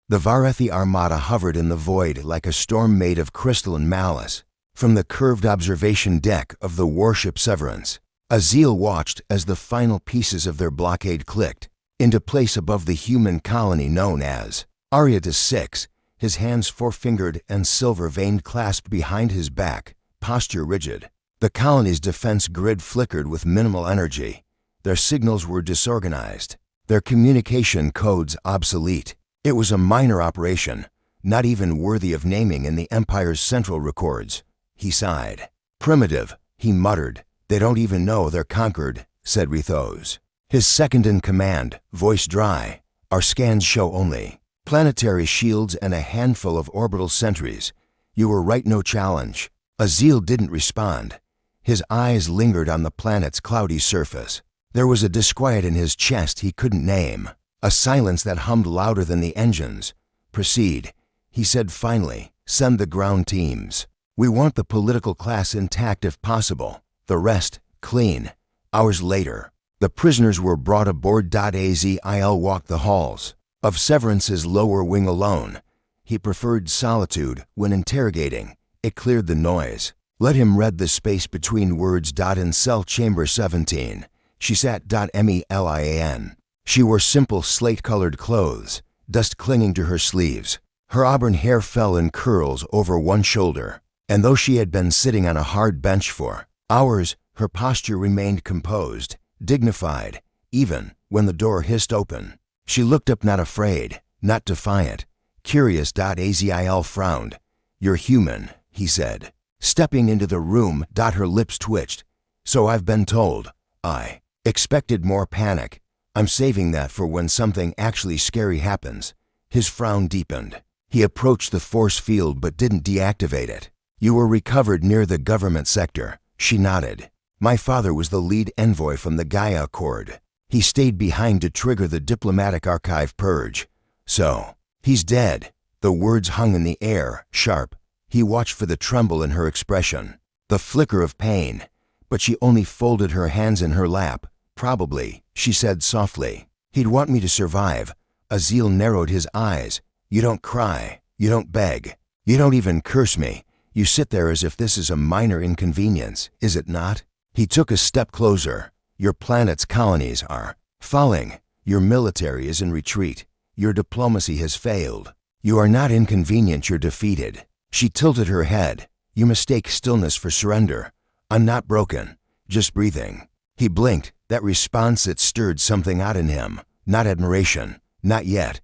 The Varethi Armada hovered in the void like a storm made of crystal and malice. From the curved observation deck of the warship Severance, Azil watched as the final pieces of their blockade clicked into place above the human colony known as Ariatis 6, his hands four-fingered and silver-veined clasped behind his back, posture rigid. The colony's defense grid flickered with minimal energy. Their signals were disorganized, their communication codes obsolete. It was a minor operation, not even worthy of naming in the Empire's central records. He sighed. Primitive, he muttered. They don't even know they're conquered, said Rithos. His second-in-command, voice dry. Our scans show only planetary shields and a handful of orbital sentries. You were right, no challenge. Azil didn't respond. His eyes lingered on the planet's cloudy surface. There was a disquiet in his chest he couldn't name, a silence that hummed louder than the engines. Proceed, he said finally. Send the ground teams. We want the political class intact if possible. The rest, clean. Hours later, the prisoners were brought aboard. Azil walked the halls of Severance's lower wing alone. He preferred solitude when interrogating. It cleared the noise. Let him read the space between words. In cell chamber 17, she sat. Melian. She wore simple slate-colored clothes, dust clinging to her sleeves. Her auburn hair fell in curls over one shoulder, and though she had been sitting on a hard bench for hours, her posture remained composed, dignified, even when the door hissed open. She looked up, not afraid, not defiant, curious. Azil frowned. You're human, he said, stepping into the room. Her lips twitched. So I've been told. I expected more panic. I'm saving that for when something actually scary happens. His frown deepened. He approached the force field but didn't deactivate it. You were recovered near the government sector. She nodded. My father was the lead envoy from the Gaia Accord. He stayed behind to trigger the diplomatic archive purge. So, he's dead. The words hung in the air, sharp. He watched for the tremble in her expression, the flicker of pain, but she only folded her hands in her lap. Probably, she said softly. He'd want me to survive. Azil narrowed his eyes. You don't cry. You don't beg. You don't even curse me. You sit there as if this is a minor inconvenience, is it not? He took a step closer. Your planet's colonies are falling. Your military is in retreat. Your diplomacy has failed. You are not inconvenient, you're defeated. She tilted her head. You mistake stillness for surrender. I'm not broken, just breathing. He blinked. That response, it stirred something out in him. Not admiration, not yet,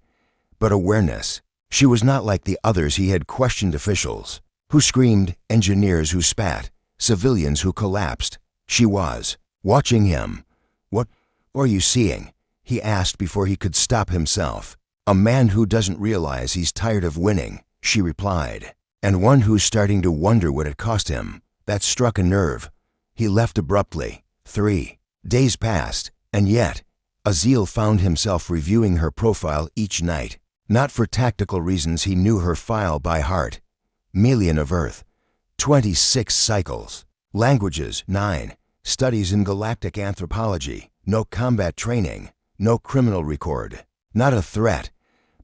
but awareness. She was not like the others he had questioned, officials who screamed, engineers who spat, civilians who collapsed. She was watching him. What are you seeing? He asked before he could stop himself. A man who doesn't realize he's tired of winning, she replied, and one who's starting to wonder what it cost him. That struck a nerve. He left abruptly. 3 days passed, and yet, Azil found himself reviewing her profile each night. Not for tactical reasons, he knew her file by heart. Million of Earth, 26 cycles, languages 9, studies in galactic anthropology, no combat training, no criminal record. Not a threat,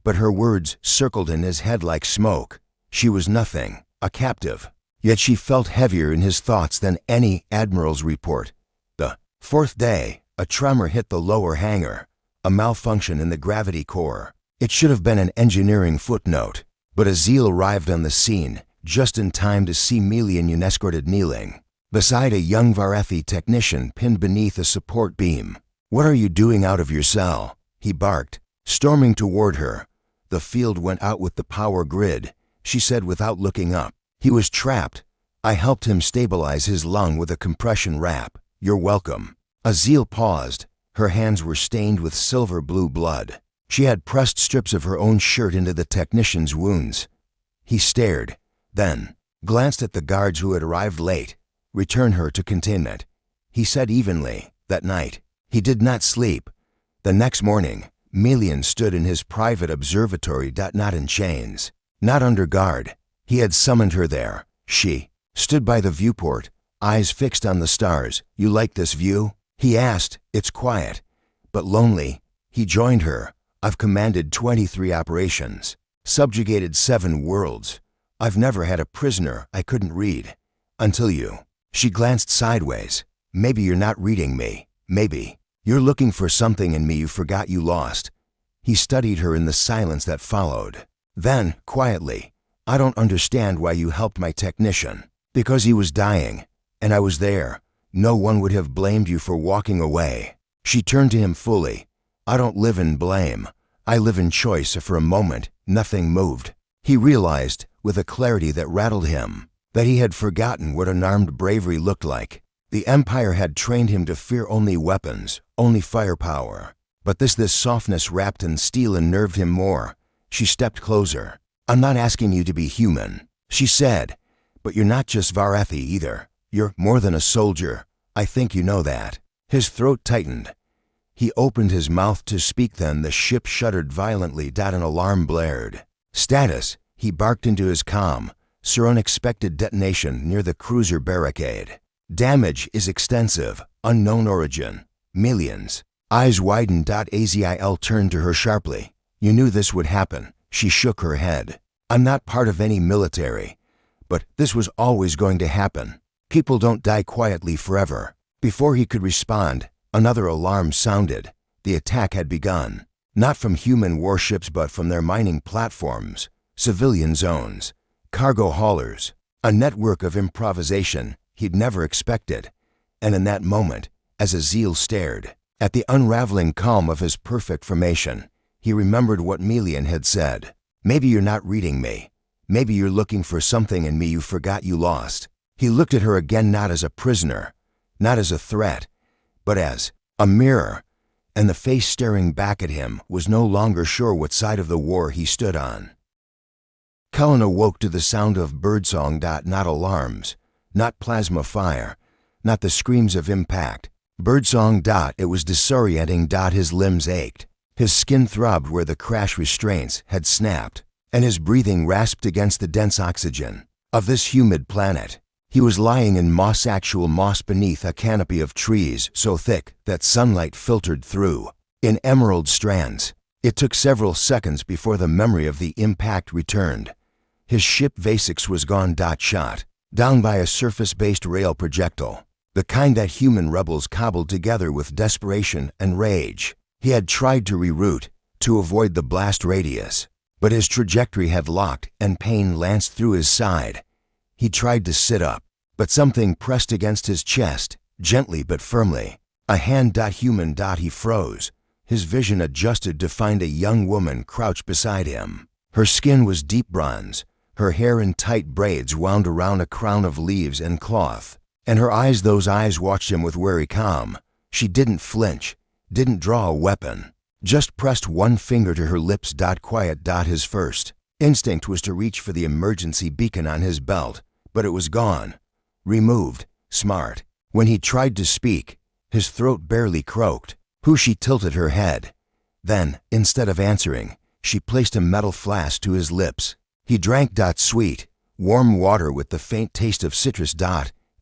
but her words circled in his head like smoke. She was nothing, a captive, yet she felt heavier in his thoughts than any admiral's report. The 4th day, a tremor hit the lower hangar, a malfunction in the gravity core. It should have been an engineering footnote, but Azil arrived on the scene just in time to see Melian unescorted kneeling beside a young Varethi technician pinned beneath a support beam. What are you doing out of your cell? He barked, storming toward her. The field went out with the power grid, she said without looking up. He was trapped. I helped him stabilize his lung with a compression wrap. You're welcome. Azil paused. Her hands were stained with silver blue blood. She had pressed strips of her own shirt into the technician's wounds. He stared, then glanced at the guards who had arrived late. Return her to containment, he said evenly. That night, he did not sleep. The next morning, Melian stood in his private observatory. Not in chains, not under guard. He had summoned her there. She stood by the viewport, eyes fixed on the stars. You like this view? He asked. It's quiet, but lonely. He joined her. I've commanded 23 operations. Subjugated 7 worlds. I've never had a prisoner I couldn't read. Until you. She glanced sideways. Maybe you're not reading me. Maybe. You're looking for something in me you forgot you lost. He studied her in the silence that followed. Then, quietly, I don't understand why you helped my technician. Because he was dying. And I was there. No one would have blamed you for walking away. She turned to him fully. I don't live in blame. I live in choice. For a moment, nothing moved. He realized, with a clarity that rattled him, that he had forgotten what unarmed bravery looked like. The Empire had trained him to fear only weapons, only firepower. But this softness wrapped in steel unnerved him more. She stepped closer. I'm not asking you to be human, she said. But you're not just Varethi either. You're more than a soldier. I think you know that. His throat tightened. He opened his mouth to speak, then the ship shuddered violently. An alarm blared. Status, he barked into his comm. Sir, unexpected detonation near the cruiser barricade. Damage is extensive, unknown origin. Millions. Eyes widened. Azil turned to her sharply. You knew this would happen. She shook her head. I'm not part of any military. But this was always going to happen. People don't die quietly forever. Before he could respond, another alarm sounded. The attack had begun. Not from human warships but from their mining platforms, civilian zones, cargo haulers. A network of improvisation he'd never expected. And in that moment, as Azil stared at the unraveling calm of his perfect formation, he remembered what Melian had said. Maybe you're not reading me. Maybe you're looking for something in me you forgot you lost. He looked at her again, not as a prisoner, not as a threat, but as a mirror. And the face staring back at him was no longer sure what side of the war he stood on. Cullen awoke to the sound of birdsong. Not alarms, not plasma fire, not the screams of impact. Birdsong. It was disorienting. His limbs ached. His skin throbbed where the crash restraints had snapped, and his breathing rasped against the dense oxygen of this humid planet. He was lying in actual moss beneath a canopy of trees so thick that sunlight filtered through in emerald strands. It took several seconds before the memory of the impact returned. His ship Vasix was gone. Shot down by a surface-based rail projectile, the kind that human rebels cobbled together with desperation and rage. He had tried to reroute, to avoid the blast radius, but his trajectory had locked and pain lanced through his side. He tried to sit up, but something pressed against his chest, gently but firmly. A hand. Human. He froze. His vision adjusted to find a young woman crouched beside him. Her skin was deep bronze, her hair in tight braids wound around a crown of leaves and cloth, and her eyes, those eyes watched him with wary calm. She didn't flinch, didn't draw a weapon, just pressed one finger to her lips. Quiet. His first instinct was to reach for the emergency beacon on his belt, but it was gone. Removed. Smart. When he tried to speak, his throat barely croaked. Who? She tilted her head. Then, instead of answering, she placed a metal flask to his lips. He drank. Sweet, warm water with the faint taste of citrus.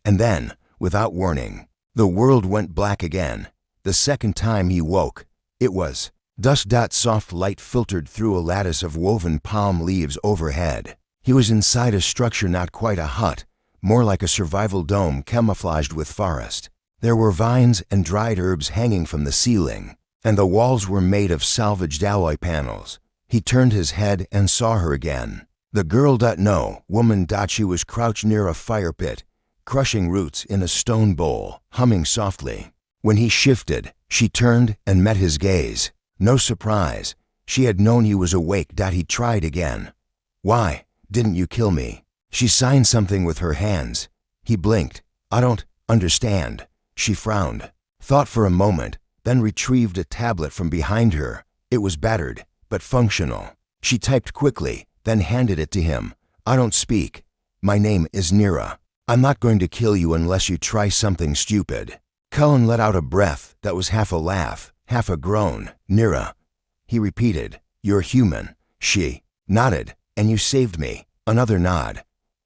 And then, without warning, the world went black again. The second time he woke, it was dusk. Soft light filtered through a lattice of woven palm leaves overhead. He was inside a structure, not quite a hut, more like a survival dome camouflaged with forest. There were vines and dried herbs hanging from the ceiling, and the walls were made of salvaged alloy panels. He turned his head and saw her again. The girl. No, woman. She was crouched near a fire pit, crushing roots in a stone bowl, humming softly. When he shifted, she turned and met his gaze. No surprise. She had known he was awake. He tried again. Why didn't you kill me? She signed something with her hands. He blinked. I don't understand. She frowned, thought for a moment, then retrieved a tablet from behind her. It was battered, but functional. She typed quickly, then handed it to him. I don't speak. My name is Nira. I'm not going to kill you unless you try something stupid. Cullen let out a breath that was half a laugh, half a groan. Nira. He repeated. You're human. She nodded. And you saved me. Another nod.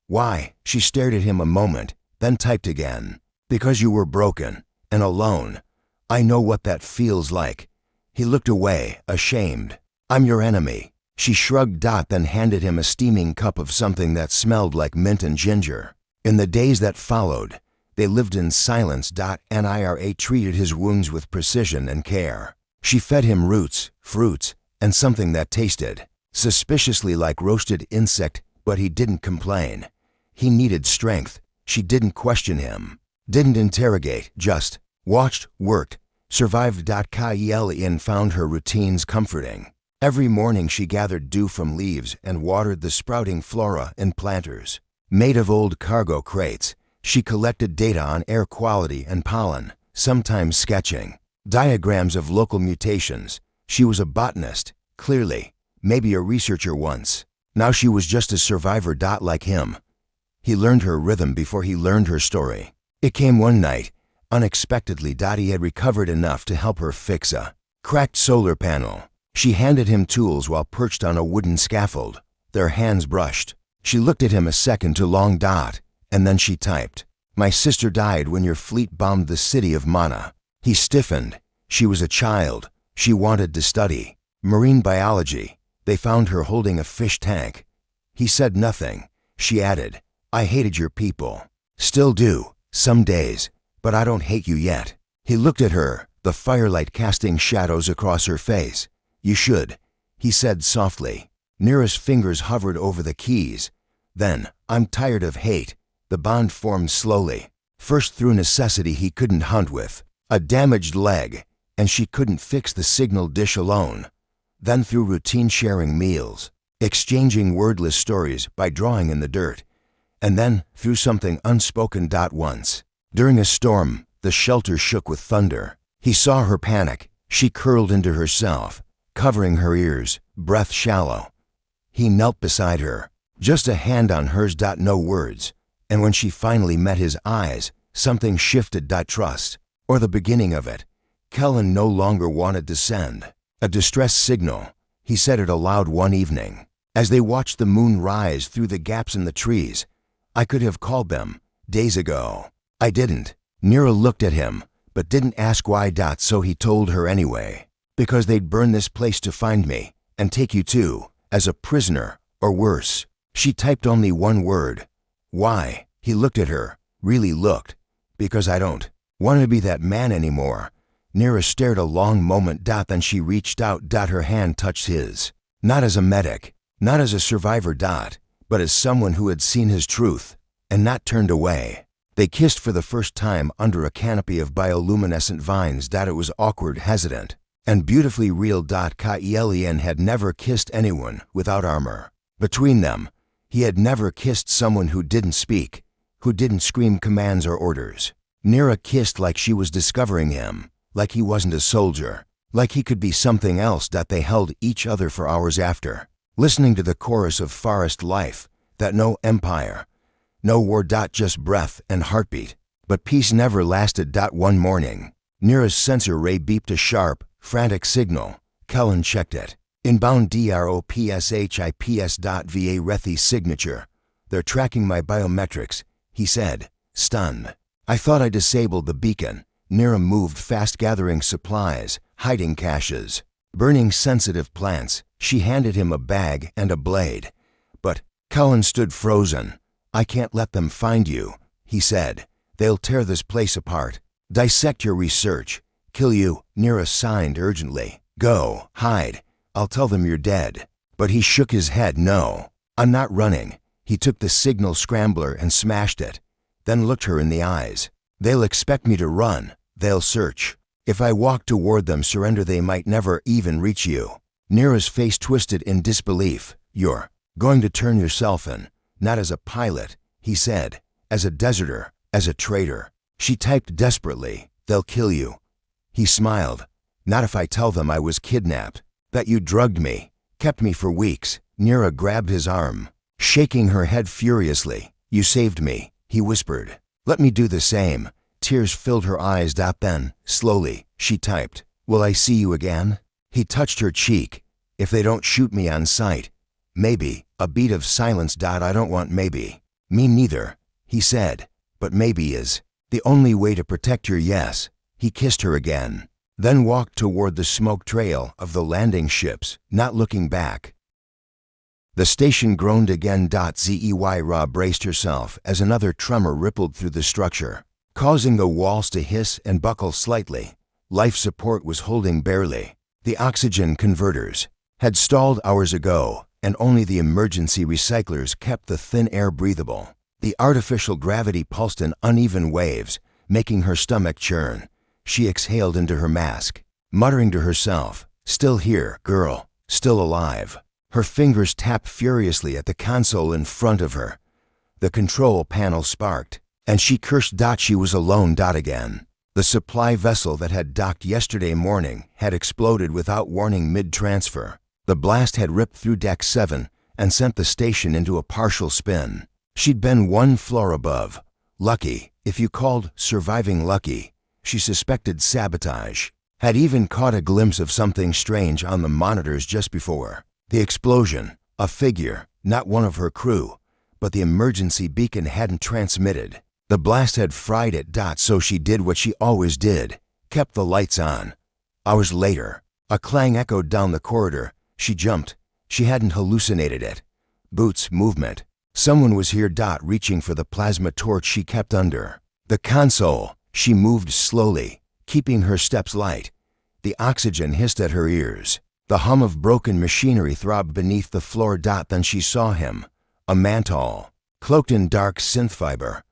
Why? She stared at him a moment, then typed again. Because you were broken and alone. I know what that feels like. He looked away, ashamed. I'm your enemy. She shrugged. Then handed him a steaming cup of something that smelled like mint and ginger. In the days that followed, they lived in silence. Nira treated his wounds with precision and care. She fed him roots, fruits, and something that tasted suspiciously like roasted insect, but he didn't complain. He needed strength. She didn't question him, didn't interrogate, just watched, worked, survived. Kyle found her routines comforting. Every morning she gathered dew from leaves and watered the sprouting flora in planters. Made of old cargo crates, she collected data on air quality and pollen, sometimes sketching diagrams of local mutations. She was a botanist, clearly, maybe a researcher once. Now she was just a survivor. Like him. He learned her rhythm before he learned her story. It came one night, unexpectedly. He had recovered enough to help her fix a cracked solar panel. She handed him tools while perched on a wooden scaffold. Their hands brushed. She looked at him a second too long. And then she typed, "My sister died when your fleet bombed the city of Mana." He stiffened. She was a child. She wanted to study marine biology. They found her holding a fish tank. He said nothing. She added, "I hated your people. Still do, some days, but I don't hate you yet." He looked at her, the firelight casting shadows across her face. "You should," he said softly. Nira's fingers hovered over the keys. Then, "I'm tired of hate." The bond formed slowly. First through necessity he couldn't hunt with, a damaged leg, and she couldn't fix the signal dish alone. Then through routine, sharing meals, exchanging wordless stories by drawing in the dirt. And then through something unspoken. Once, during a storm, the shelter shook with thunder. He saw her panic. She curled into herself, covering her ears, breath shallow. He knelt beside her, just a hand on hers. No words. And when she finally met his eyes, something shifted. Trust, or the beginning of it. Kellen no longer wanted to send a distress signal. He said it aloud one evening, as they watched the moon rise through the gaps in the trees. "I could have called them days ago. I didn't." Nira looked at him, but didn't ask why. So he told her anyway. "Because they'd burn this place to find me, and take you too, as a prisoner, or worse." She typed only one word. "Why?" He looked at her, really looked. "Because I don't want to be that man anymore." Nira stared a long moment. Then she reached out. Her hand touched his. Not as a medic, not as a survivor. But as someone who had seen his truth, and not turned away. They kissed for the first time under a canopy of bioluminescent vines. It was awkward, hesitant, and beautifully real. Kyle had never kissed anyone without armor. Between them, he had never kissed someone who didn't speak, who didn't scream commands or orders. Nira kissed like she was discovering him, like he wasn't a soldier, like he could be something else. They held each other for hours after, listening to the chorus of forest life, that no empire, no war. Just breath and heartbeat. But peace never lasted. One morning, Nira's sensor ray beeped a sharp, frantic signal. Kellen checked it. Inbound DROPSHIPS.VA Rethi signature. "They're tracking my biometrics," he said, stunned. "I thought I disabled the beacon." Nira moved fast, gathering supplies, hiding caches, burning sensitive plants. She handed him a bag and a blade. But Cullen stood frozen. "I can't let them find you," he said. "They'll tear this place apart, dissect your research, kill you." Nira signed urgently. "Go, hide. I'll tell them you're dead." But he shook his head. "No, I'm not running." He took the signal scrambler and smashed it, then looked her in the eyes. "They'll expect me to run. They'll search. If I walk toward them, surrender, they might never even reach you." Nira's face twisted in disbelief. "You're going to turn yourself in, not as a pilot," he said, "as a deserter, as a traitor." She typed desperately, "They'll kill you." He smiled. "Not if I tell them I was kidnapped, that you drugged me, kept me for weeks." Nira grabbed his arm, shaking her head furiously. "You saved me," he whispered. "Let me do the same." Tears filled her eyes. Then, slowly, she typed, "Will I see you again?" He touched her cheek. "If they don't shoot me on sight, maybe." A beat of silence. "I don't want maybe." "Me neither," he said. "But maybe is the only way to protect your yes." He kissed her again, then walked toward the smoke trail of the landing ships, not looking back. The station groaned again. Zey Ra braced herself as another tremor rippled through the structure, causing the walls to hiss and buckle slightly. Life support was holding barely. The oxygen converters had stalled hours ago, and only the emergency recyclers kept the thin air breathable. The artificial gravity pulsed in uneven waves, making her stomach churn. She exhaled into her mask, muttering to herself, "Still here, girl, still alive." Her fingers tapped furiously at the console in front of her. The control panel sparked, and she cursed. She was alone. Again. The supply vessel that had docked yesterday morning had exploded without warning mid-transfer. The blast had ripped through Deck 7 and sent the station into a partial spin. She'd been one floor above. Lucky, if you called surviving lucky. She suspected sabotage. Had even caught a glimpse of something strange on the monitors just before. The explosion, a figure, not one of her crew, but the emergency beacon hadn't transmitted. The blast had fried it. So she did what she always did, kept the lights on. Hours later, a clang echoed down the corridor. She jumped. She hadn't hallucinated it. Boots, movement. Someone was here. Reaching for the plasma torch she kept under the console, she moved slowly, keeping her steps light. The oxygen hissed at her ears. The hum of broken machinery throbbed beneath the floor. Then she saw him, a man tall, cloaked in dark synth fiber,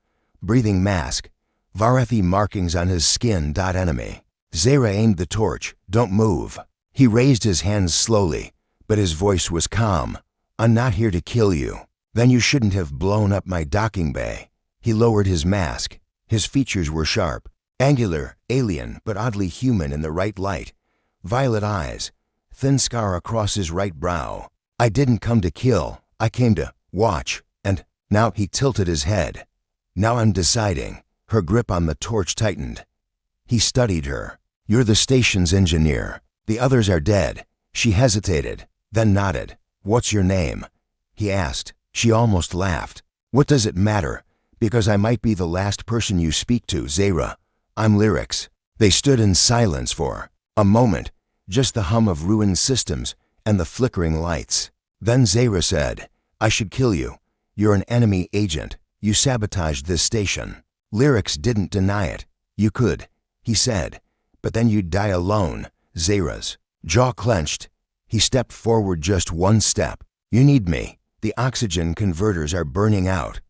breathing mask, Varethi markings on his skin. Enemy. Zera aimed the torch. "Don't move." He raised his hands slowly, but his voice was calm. "I'm not here to kill you." "Then you shouldn't have blown up my docking bay." He lowered his mask. His features were sharp, angular, alien, but oddly human in the right light. Violet eyes, thin scar across his right brow. "I didn't come to kill, I came to watch, and now." He tilted his head. "Now I'm deciding." Her grip on the torch tightened. He studied her. "You're the station's engineer. The others are dead." She hesitated, then nodded. "What's your name?" he asked. She almost laughed. "What does it matter? Because I might be the last person you speak to, Zera. I'm Lyrics." They stood in silence for a moment, just the hum of ruined systems and the flickering lights. Then Zera said, "I should kill you. You're an enemy agent. You sabotaged this station." Lyrics didn't deny it. "You could," he said, "but then you'd die alone." Zera's jaw clenched. He stepped forward just one step. "You need me. The oxygen converters are burning out.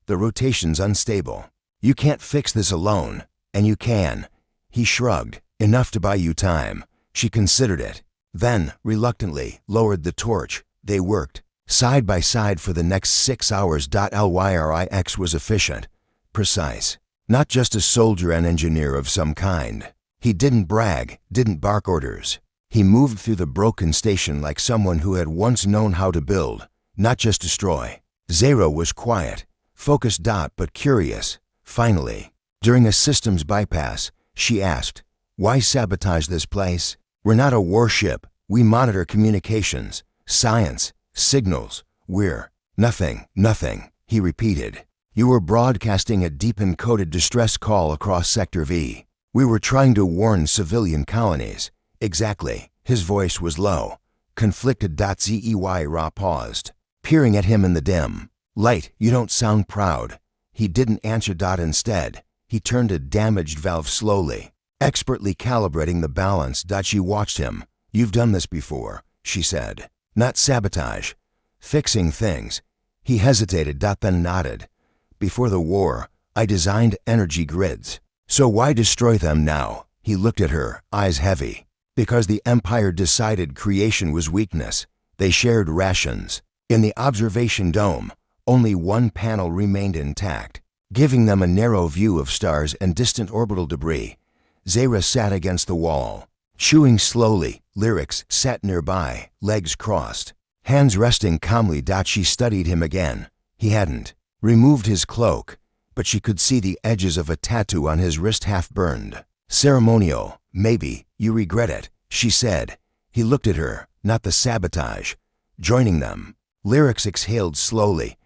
The rotation's unstable. You can't fix this alone, and you can." He shrugged. "Enough to buy you time." She considered it, then, reluctantly, lowered the torch. They worked side by side for the next 6 hours. Lyrics was efficient, precise, not just a soldier and engineer of some kind. He didn't brag, didn't bark orders. He moved through the broken station like someone who had once known how to build, not just destroy. Zera was quiet, focused, but curious. Finally, during a systems bypass, she asked, "Why sabotage this place? We're not a warship. We monitor communications, science, signals. We're nothing, nothing," he repeated. "You were broadcasting a deep encoded distress call across Sector V. We were trying to warn civilian colonies." "Exactly." His voice was low, conflicted. Zey Ra paused, peering at him in the dim light. "You don't sound proud." He didn't answer. Instead, he turned a damaged valve slowly, expertly calibrating the balance. She watched him. "You've done this before," she said. "Not sabotage. Fixing things." He hesitated. Then nodded. "Before the war, I designed energy grids. So why destroy them now?" He looked at her, eyes heavy. "Because the Empire decided creation was weakness. They shared rations. In the observation dome, only one panel remained intact, giving them a narrow view of stars and distant orbital debris." Zera sat against the wall, chewing slowly. Lyrics sat nearby, legs crossed, hands resting calmly. She studied him again. He hadn't removed his cloak, but she could see the edges of a tattoo on his wrist, half burned. "Ceremonial, maybe. You regret it," she said. He looked at her. "Not the sabotage. Joining them." Lyrics exhaled slowly.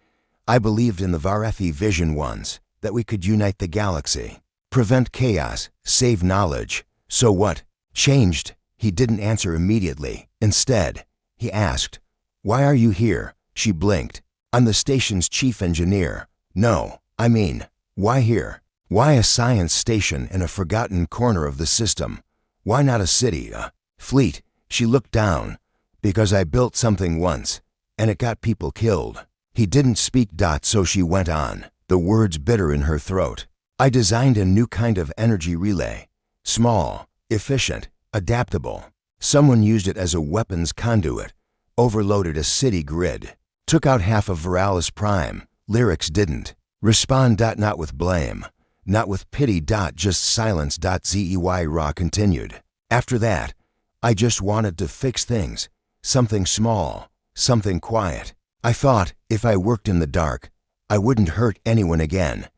"I believed in the Varethi vision once, that we could unite the galaxy, prevent chaos, save knowledge. So what changed?" He didn't answer immediately. Instead, he asked, "Why are you here? She blinked. I'm the station's chief engineer. No, I mean, why here? Why a science station in a forgotten corner of the system? Why not a city, a fleet? She looked down. Because I built something once, and it got people killed. He didn't speak. So she went on, the words bitter in her throat. I designed a new kind of energy relay. Small, efficient, adaptable. Someone used it as a weapons conduit, overloaded a city grid, took out half of Veralis Prime. Lyrics didn't. Respond. Not with blame, not with pity. Just silence. Zey Ra continued. After that, I just wanted to fix things. Something small, something quiet. I thought, if I worked in the dark, I wouldn't hurt anyone again.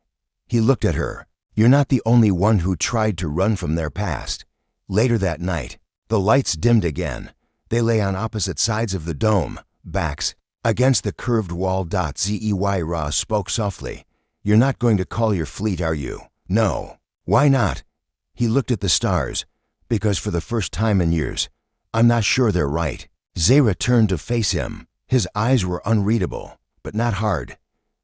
He looked at her. You're not the only one who tried to run from their past. Later that night, the lights dimmed again. They lay on opposite sides of the dome, backs against the curved wall. Zey Ra spoke softly. You're not going to call your fleet, are you? No. Why not? He looked at the stars. Because for the first time in years, I'm not sure they're right. Zera turned to face him. His eyes were unreadable, but not hard.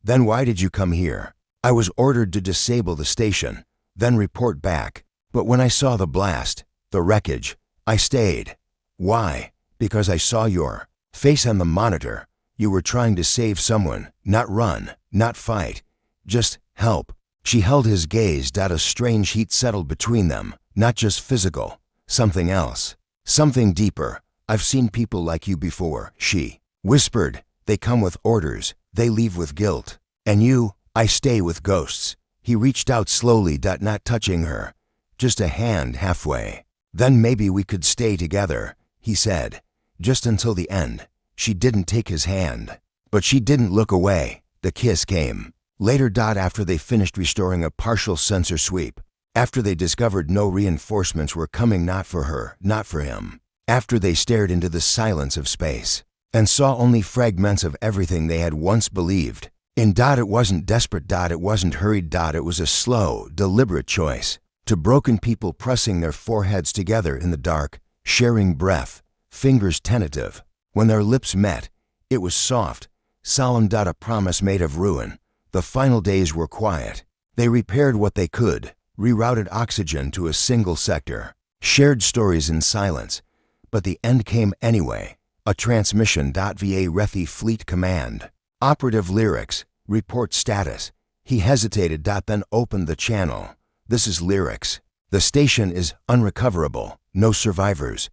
Then why did you come here? I was ordered to disable the station, then report back. But when I saw the blast, the wreckage, I stayed. Why? Because I saw your face on the monitor. You were trying to save someone, not run, not fight, just help. She held his gaze. A strange heat settled between them, not just physical, something else, something deeper. I've seen people like you before, she whispered. They come with orders, they leave with guilt. And you, I stay with ghosts. He reached out slowly. Not touching her, just a hand halfway. Then maybe we could stay together, he said, just until the end. She didn't take his hand, but she didn't look away. The kiss came. Later. After they finished restoring a partial sensor sweep. After they discovered no reinforcements were coming, not for her, not for him. After they stared into the silence of space and saw only fragments of everything they had once believed in. It wasn't desperate. It wasn't hurried. It was a slow, deliberate choice. To broken people pressing their foreheads together in the dark, sharing breath, fingers tentative. When their lips met, it was soft, solemn. A promise made of ruin. The final days were quiet. They repaired what they could, rerouted oxygen to a single sector, shared stories in silence. But the end came anyway. A transmission. Va Rethi Fleet Command. Operative Lyrics. Report status. He hesitated. Then opened the channel. This is Lyrics. The station is unrecoverable. No survivors.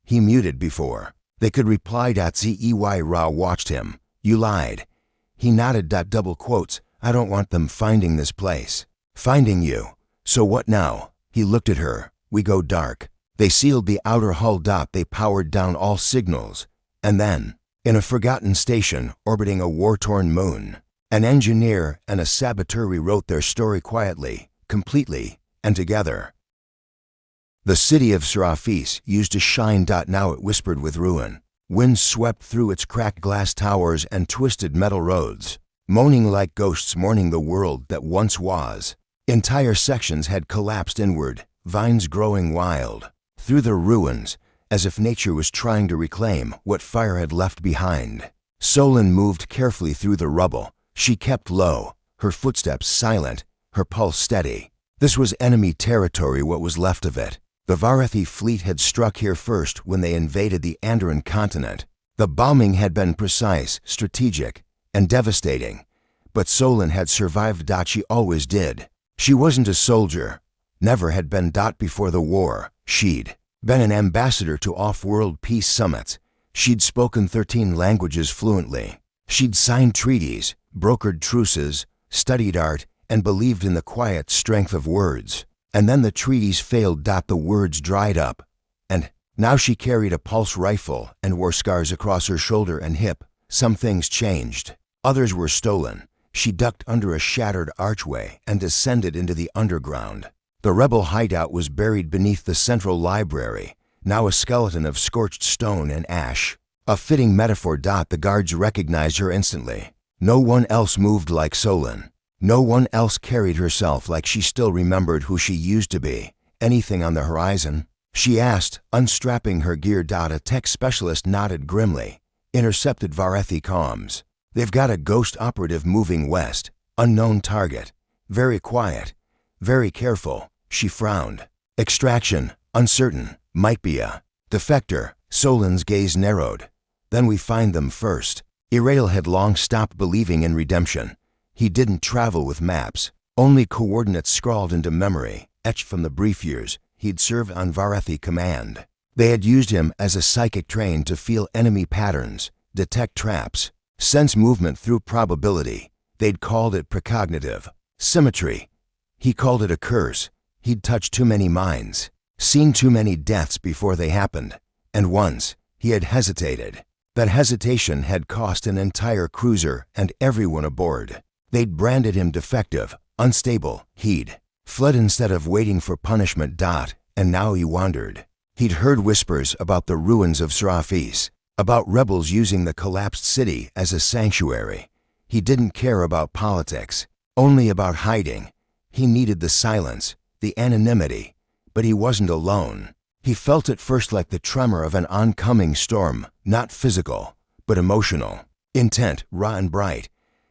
He muted before they could reply. Zey Ra watched him. You lied. He nodded. Double quotes. I don't want them finding this place. Finding you. So what now? He looked at her. We go dark. They sealed the outer hull. They powered down all signals. And then, in a forgotten station orbiting a war-torn moon, an engineer and a saboteur rewrote their story quietly, completely, and together. The city of Serafis used to shine. Now it whispered with ruin. Wind swept through its cracked glass towers and twisted metal roads, moaning like ghosts mourning the world that once was. Entire sections had collapsed inward, vines growing wild through the ruins, as if nature was trying to reclaim what fire had left behind. Solon moved carefully through the rubble. She kept low, her footsteps silent, her pulse steady. This was enemy territory, what was left of it. The Varethi fleet had struck here first when they invaded the Andaran continent. The bombing had been precise, strategic, and devastating. But Solon had survived. She always did. She wasn't a soldier, never had been. Before the war, she'd been an ambassador to off-world peace summits. She'd spoken 13 languages fluently. She'd signed treaties, brokered truces, studied art, and believed in the quiet strength of words. And then the treaties failed. The words dried up. And now she carried a pulse rifle and wore scars across her shoulder and hip. Some things changed. Others were stolen. She ducked under a shattered archway and descended into the underground. The rebel hideout was buried beneath the central library, now a skeleton of scorched stone and ash. A fitting metaphor. The guards recognized her instantly. No one else moved like Solon. No one else carried herself like she still remembered who she used to be. Anything on the horizon? She asked, unstrapping her gear. A tech specialist nodded grimly. Intercepted Varethi comms. They've got a ghost operative moving west. Unknown target. Very quiet. Very careful. She frowned. Extraction. Uncertain. Might be a defector. Solin's gaze narrowed. Then we find them first. Irail had long stopped believing in redemption. He didn't travel with maps. Only coordinates scrawled into memory, etched from the brief years he'd served on Varethi Command. They had used him as a psychic train to feel enemy patterns, detect traps, sense movement through probability. They'd called it precognitive. Symmetry. He called it a curse. He'd touched too many minds, seen too many deaths before they happened. And once, he had hesitated. That hesitation had cost an entire cruiser and everyone aboard. They'd branded him defective, unstable. He'd fled instead of waiting for punishment. And now he wandered. He'd heard whispers about the ruins of Sci-Fi, about rebels using the collapsed city as a sanctuary. He didn't care about politics, only about hiding. He needed the silence, the anonymity, but he wasn't alone. He felt at first like the tremor of an oncoming storm, not physical, but emotional. Intent, raw and bright.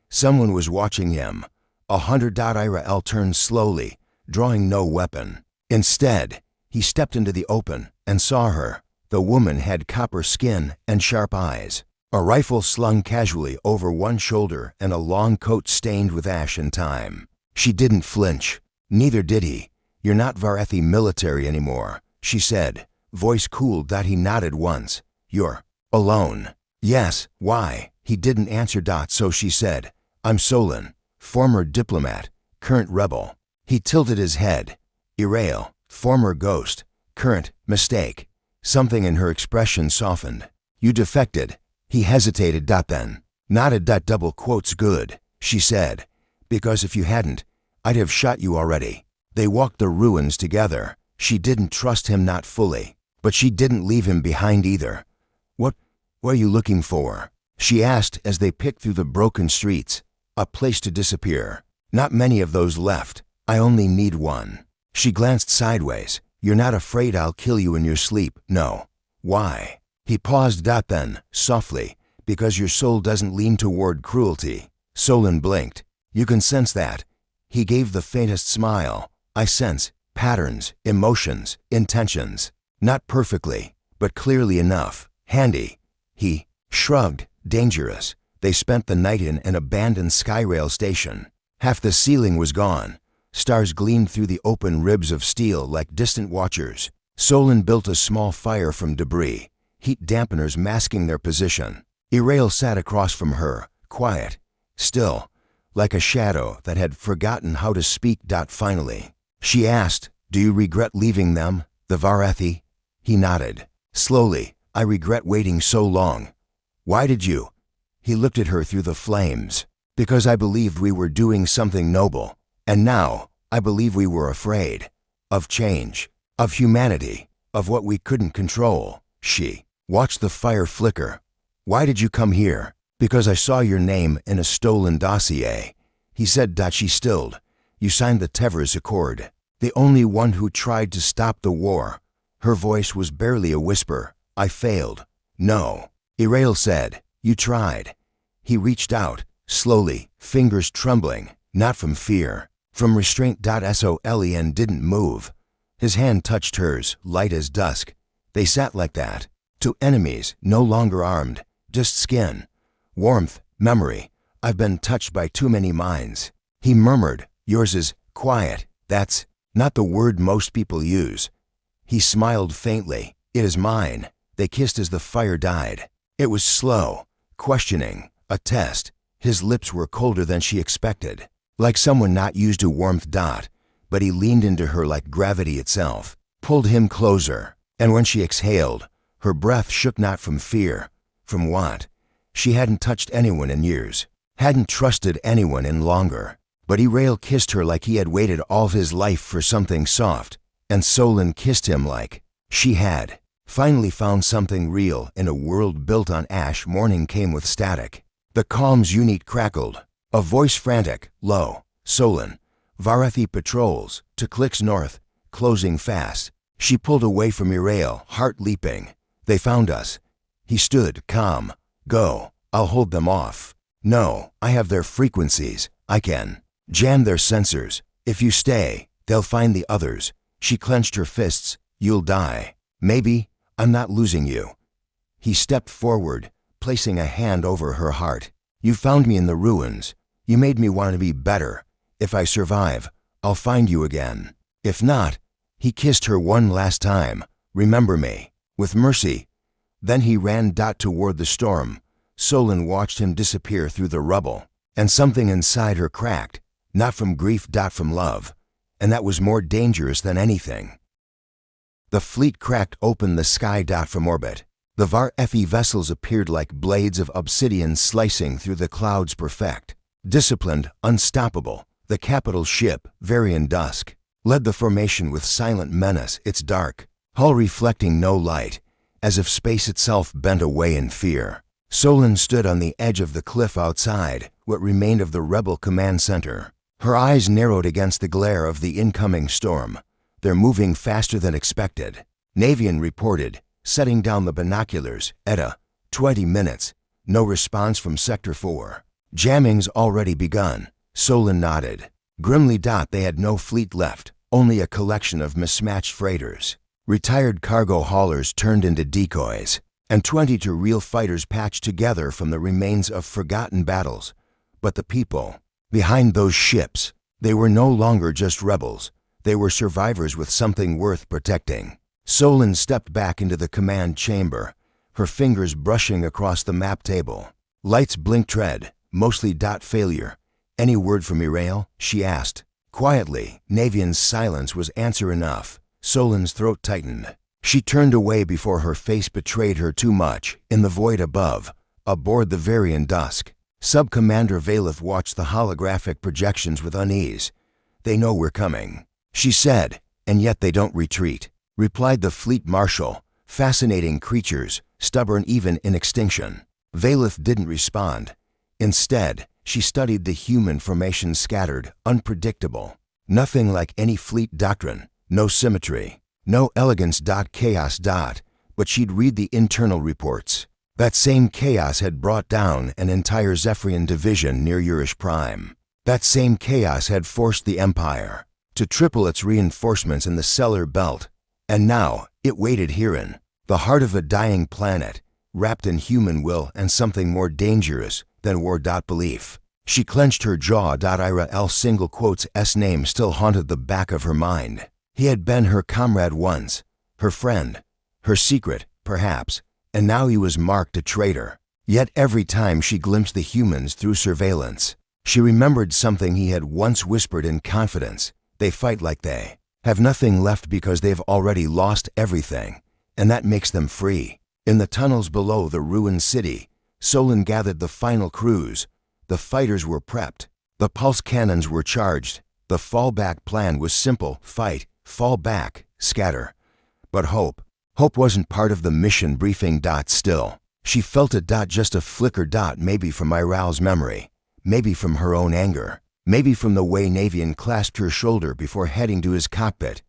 Someone was watching him. 100. Irael turned slowly, drawing no weapon. Instead, he stepped into the open and saw her. The woman had copper skin and sharp eyes, a rifle slung casually over one shoulder and a long coat stained with ash and time. She didn't flinch. Neither did he. You're not Varethi military anymore, she said, voice cool. He nodded once. You're alone. Yes, why? He didn't answer. So she said, I'm Solin, former diplomat, current rebel. He tilted his head. Irail, former ghost, current mistake. Something in her expression softened. You defected. He hesitated. Then nodded. Double quotes good, she said, because if you hadn't, I'd have shot you already. They walked the ruins together. She didn't trust him, not fully, but she didn't leave him behind either. What are you looking for? She asked as they picked through the broken streets. A place to disappear. Not many of those left. I only need one. She glanced sideways. You're not afraid I'll kill you in your sleep, no. Why? He paused. Then, softly, because your soul doesn't lean toward cruelty. Solin blinked. You can sense that. He gave the faintest smile. I sense patterns, emotions, intentions. Not perfectly, but clearly enough. Handy. He shrugged. Dangerous. They spent the night in an abandoned Skyrail station. Half the ceiling was gone. Stars gleamed through the open ribs of steel like distant watchers. Solin built a small fire from debris, heat dampeners masking their position. Irail sat across from her, quiet, still, like a shadow that had forgotten how to speak. Finally, she asked, do you regret leaving them, the Varethi? He nodded. Slowly, I regret waiting so long. Why did you? He looked at her through the flames. Because I believed we were doing something noble. And now, I believe we were afraid. Of change. Of humanity. Of what we couldn't control. She watched the fire flicker. Why did you come here? Because I saw your name in a stolen dossier. He said. She stilled. You signed the Tevers Accord. The only one who tried to stop the war. Her voice was barely a whisper. I failed. No. Irail said. You tried. He reached out, slowly, fingers trembling, not from fear, from restraint. Solin didn't move. His hand touched hers, light as dusk. They sat like that. To enemies, no longer armed, just skin. Warmth, memory. I've been touched by too many minds. He murmured, yours is quiet. That's not the word most people use. He smiled faintly. It is mine. They kissed as the fire died. It was slow, questioning, a test. His lips were colder than she expected, like someone not used to warmth. But he leaned into her like gravity itself, pulled him closer, and when she exhaled, her breath shook not from fear. From what? She hadn't touched anyone in years, hadn't trusted anyone in longer. But Irail kissed her like he had waited all his life for something soft, and Solin kissed him like she had finally found something real in a world built on ash. Morning came with static. The calm's unit crackled. A voice frantic, low. Solin. Varethi patrols, to clicks north, closing fast. She pulled away from Irail, heart leaping. They found us. He stood, calm. Go. I'll hold them off. No, I have their frequencies. I can jam their sensors. If you stay, they'll find the others. She clenched her fists. You'll die. Maybe. I'm not losing you. He stepped forward, placing a hand over her heart. You found me in the ruins. You made me want to be better. If I survive, I'll find you again. If not, he kissed her one last time. Remember me. With mercy. Then he ran toward the storm. Solon watched him disappear through the rubble, and something inside her cracked, not from grief, from love, and that was more dangerous than anything. The fleet cracked open the sky from orbit. The HFY vessels appeared like blades of obsidian slicing through the clouds perfect. Disciplined, unstoppable, the capital ship, Varian Dusk, led the formation with silent menace, its dark hull reflecting no light, as if space itself bent away in fear. Solon stood on the edge of the cliff outside, what remained of the rebel command center. Her eyes narrowed against the glare of the incoming storm. They're moving faster than expected. Navian reported, setting down the binoculars. Etta, 20 minutes. No response from Sector 4. Jamming's already begun. Solon nodded. Grimly, they had no fleet left, only a collection of mismatched freighters. Retired cargo haulers turned into decoys, and 22 real fighters patched together from the remains of forgotten battles. But the people behind those ships, they were no longer just rebels. They were survivors with something worth protecting. Solon stepped back into the command chamber, her fingers brushing across the map table. Lights blinked red, mostly failure. Any word from Irael? She asked. Quietly, Navian's silence was answer enough. Solon's throat tightened. She turned away before her face betrayed her too much. In the void above, aboard the Varian Dusk, Sub-Commander Valeth watched the holographic projections with unease. They know we're coming, she said, and yet they don't retreat, replied the fleet marshal. Fascinating creatures, stubborn even in extinction. Valeth didn't respond. Instead, she studied the human formation scattered, unpredictable. Nothing like any fleet doctrine. No symmetry, no elegance. Chaos. But she'd read the internal reports. That same chaos had brought down an entire Zephyrian division near Urish Prime. That same chaos had forced the Empire to triple its reinforcements in the Stellar Belt. And now, it waited herein, the heart of a dying planet, wrapped in human will and something more dangerous than war. Belief. She clenched her jaw. Irael's single quotes S name still haunted the back of her mind. He had been her comrade once, her friend, her secret, perhaps, and now he was marked a traitor. Yet every time she glimpsed the humans through surveillance, she remembered something he had once whispered in confidence. They fight like they have nothing left because they've already lost everything, and that makes them free. In the tunnels below the ruined city, Solon gathered the final crews. The fighters were prepped. The pulse cannons were charged. The fallback plan was simple: fight, fall back, scatter. But hope wasn't part of the mission briefing. Still, she felt it. Just a flicker. Maybe from Irael's memory, maybe from her own anger, maybe from the way Navian clasped her shoulder before heading to his cockpit.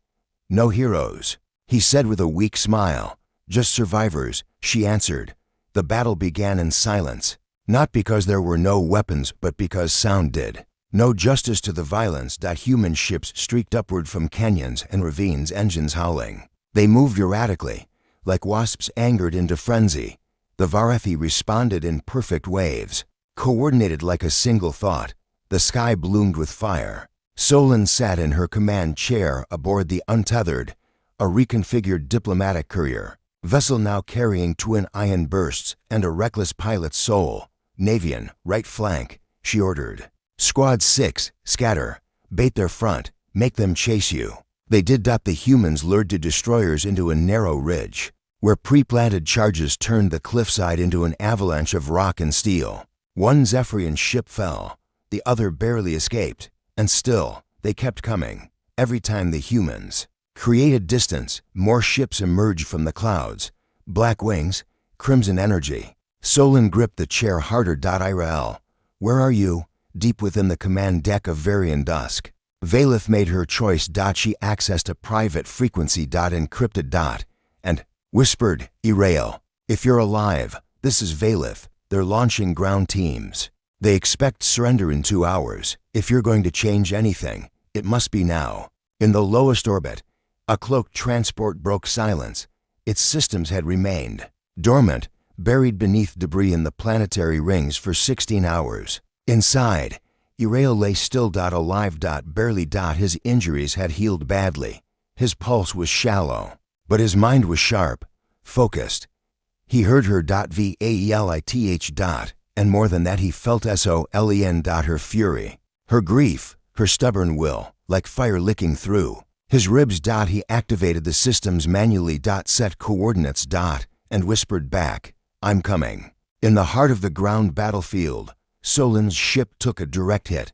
No heroes, he said with a weak smile. Just survivors, she answered. The battle began in silence, not because there were no weapons, but because sound did. No justice to the violence. Human ships streaked upward from canyons and ravines, engines howling. They moved erratically, like wasps angered into frenzy. The HFY responded in perfect waves, coordinated like a single thought. The sky bloomed with fire. Solon sat in her command chair aboard the Untethered, a reconfigured diplomatic courier vessel now carrying twin ion bursts and a reckless pilot's soul. Navian, right flank, she ordered. Squad 6, scatter, bait their front, make them chase you. They did. The humans lured the destroyers into a narrow ridge, where pre-planted charges turned the cliffside into an avalanche of rock and steel. One Zephyrian ship fell, the other barely escaped, and still, they kept coming. Every time the humans created distance, more ships emerged from the clouds. Black wings, crimson energy. Solon gripped the chair harder. Irael, where are you? Deep within the command deck of Varian Dusk. Valeth made her choice. She accessed a private frequency. Encrypted. And whispered, Irael, if you're alive, this is Valeth. They're launching ground teams. They expect surrender in 2 hours. If you're going to change anything, it must be now. In the lowest orbit, a cloaked transport broke silence. Its systems had remained dormant, buried beneath debris in the planetary rings for 16 hours. Inside, Irail lay still, alive, barely. His injuries had healed badly. His pulse was shallow, but his mind was sharp, focused. He heard her vaelith, and more than that, he felt solen. Her fury, her grief, her stubborn will, like fire licking through his ribs. He activated the systems manually. Set coordinates. And whispered back, "I'm coming." In the heart of the ground battlefield, Solin's ship took a direct hit.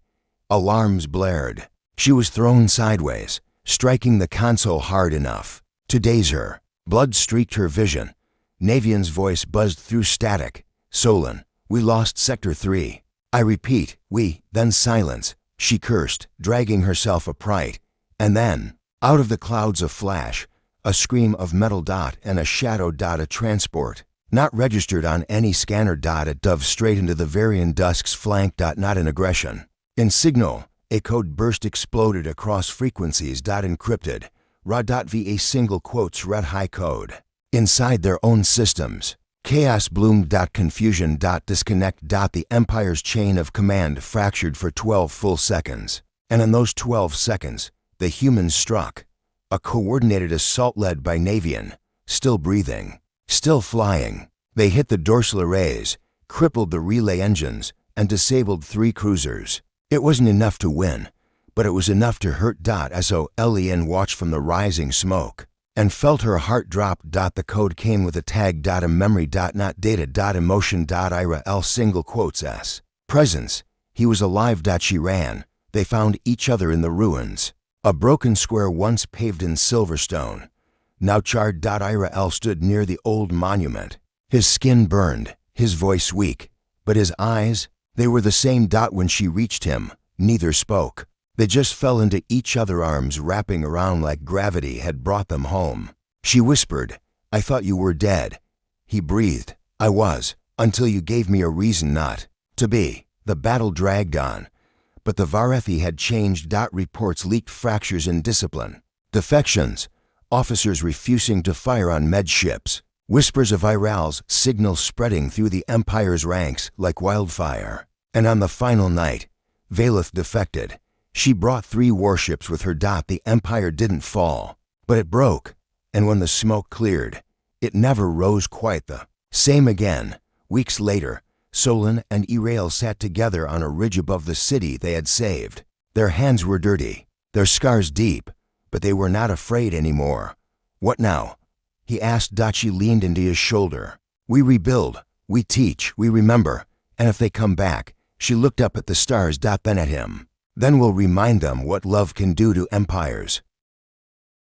Alarms blared. She was thrown sideways, striking the console hard enough to daze her. Blood streaked her vision. Navian's voice buzzed through static. "Solin, we lost Sector 3. I repeat, we." Then silence. She cursed, dragging herself upright. And then, out of the clouds, a flash, a scream of metal. And a shadow. A transport. Not registered on any scanner. It dove straight into the Varian Dusk's flank. Not in aggression. In signal, a code burst exploded across frequencies. Encrypted. Raw. Va single quotes red high code. Inside their own systems, chaos bloomed. Confusion. Disconnect. The Empire's chain of command fractured for 12 full seconds. And in those 12 seconds, the humans struck. A coordinated assault led by Navian, still breathing, still flying. They hit the dorsal arrays, crippled the relay engines, and disabled 3 cruisers. It wasn't enough to win, but it was enough to hurt. Solen watched from the rising smoke and felt her heart drop. The code came with a tag. A memory. Not data. Emotion. Irael single quotes S. Presence. He was alive. She ran. They found each other in the ruins. A broken square once paved in silverstone, now charred. Irael stood near the old monument. His skin burned, his voice weak, but his eyes, they were the same. When she reached him, neither spoke. They just fell into each other's arms, wrapping around like gravity had brought them home. She whispered, "I thought you were dead." He breathed, "I was, until you gave me a reason not to be." The battle dragged on, but the Varethi had changed. Reports leaked fractures in discipline, defections, officers refusing to fire on med ships, whispers of Irael's signal spreading through the Empire's ranks like wildfire. And on the final night, Valeth defected. She brought 3 warships with her. The Empire didn't fall, but it broke, and when the smoke cleared, it never rose quite the same again. Weeks later, Solin and Irael sat together on a ridge above the city they had saved. Their hands were dirty, their scars deep, but they were not afraid anymore. "What now?" he asked. She leaned into his shoulder. "We rebuild, we teach, we remember, and if they come back," she looked up at the stars. Then at him. "Then we'll remind them what love can do to empires."